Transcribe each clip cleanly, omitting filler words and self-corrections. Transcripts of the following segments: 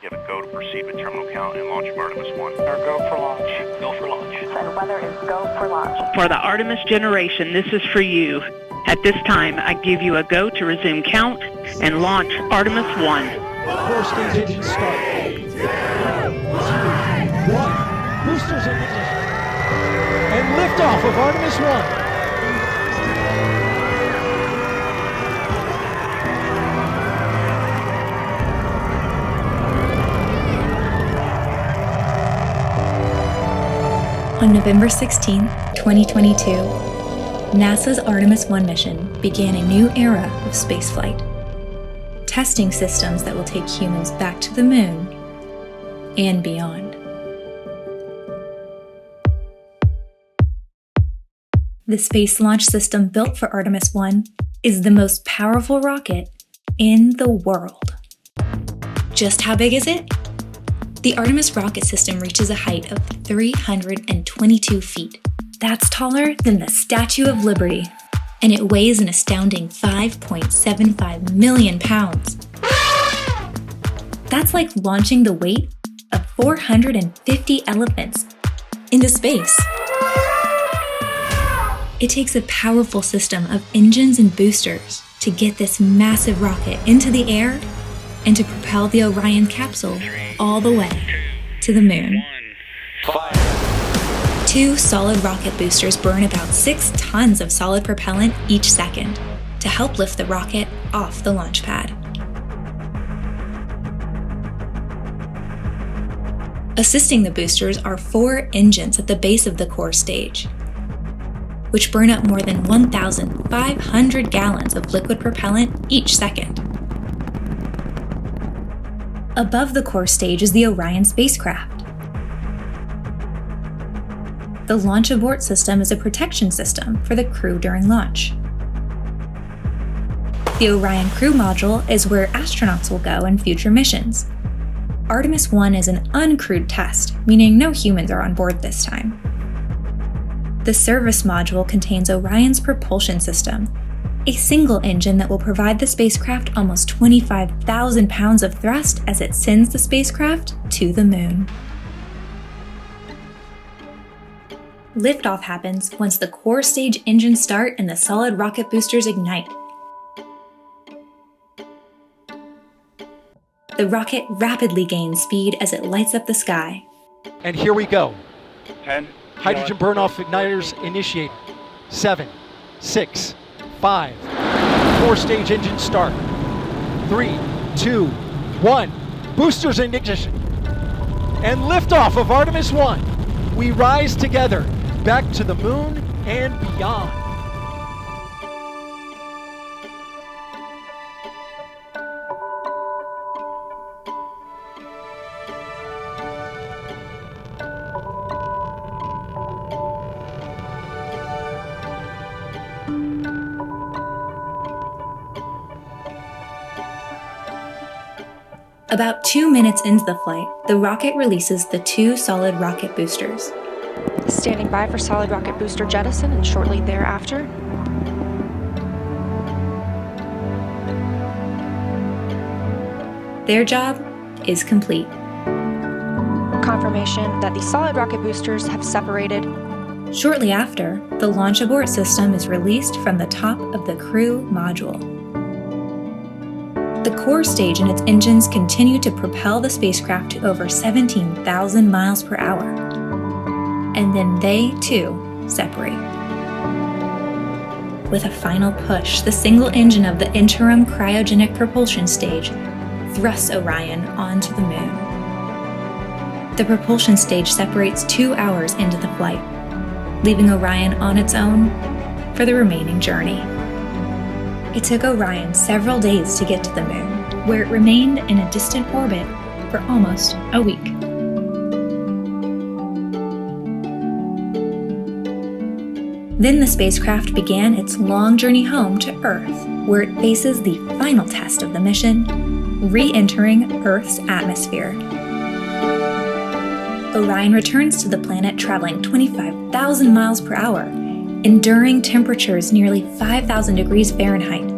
You have a go to proceed with terminal count and launch of Artemis 1. Or go for launch. Go for launch. And weather is go for launch. For the Artemis generation, this is for you. At this time, I give you a go to resume count and launch Artemis 1. Core stage engine start. 3, 2, 1. Boosters in ignition. And liftoff of Artemis 1. On November 16, 2022, NASA's Artemis 1 mission began a new era of spaceflight, testing systems that will take humans back to the moon and beyond. The Space Launch System built for Artemis 1 is the most powerful rocket in the world. Just how big is it? The Artemis rocket system reaches a height of 322 feet. That's taller than the Statue of Liberty, and it weighs an astounding 5.75 million pounds. That's like launching the weight of 450 elephants into space. It takes a powerful system of engines and boosters to get this massive rocket into the air and to propel the Orion capsule all the way to the moon. Fire. 2 solid rocket boosters burn about 6 tons of solid propellant each second to help lift the rocket off the launch pad. Assisting the boosters are 4 engines at the base of the core stage, which burn up more than 1,500 gallons of liquid propellant each second. Above the core stage is the Orion spacecraft. The launch abort system is a protection system for the crew during launch. The Orion crew module is where astronauts will go in future missions. Artemis 1 is an uncrewed test, meaning no humans are on board this time. The service module contains Orion's propulsion system, a single engine that will provide the spacecraft almost 25,000 pounds of thrust as it sends the spacecraft to the moon. Liftoff happens once the core stage engines start and the solid rocket boosters ignite. The rocket rapidly gains speed as it lights up the sky. And here we go. 10. Hydrogen burn-off igniters initiate. 7, 6, 5. Core stage engine start. 3, 2, 1. Boosters in ignition. And liftoff of Artemis 1. We rise together back to the moon and beyond. About 2 minutes into the flight, the rocket releases the 2 solid rocket boosters. Standing by for solid rocket booster jettison and shortly thereafter. Their job is complete. Confirmation that the solid rocket boosters have separated. Shortly after, the launch abort system is released from the top of the crew module. The core stage and its engines continue to propel the spacecraft to over 17,000 miles per hour. And then they, too, separate. With a final push, the single engine of the interim cryogenic propulsion stage thrusts Orion onto the moon. The propulsion stage separates 2 hours into the flight, leaving Orion on its own for the remaining journey. It took Orion several days to get to the moon, where it remained in a distant orbit for almost a week. Then the spacecraft began its long journey home to Earth, where it faces the final test of the mission, re-entering Earth's atmosphere. Orion returns to the planet traveling 25,000 miles per hour, enduring temperatures nearly 5,000 degrees Fahrenheit,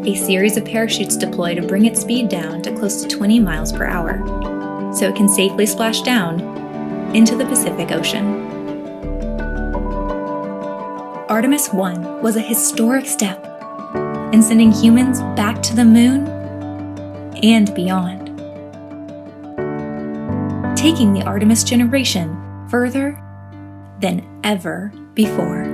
a series of parachutes deploy to bring its speed down to close to 20 miles per hour, so it can safely splash down into the Pacific Ocean. Artemis 1 was a historic step in sending humans back to the moon and beyond, taking the Artemis generation further than ever before.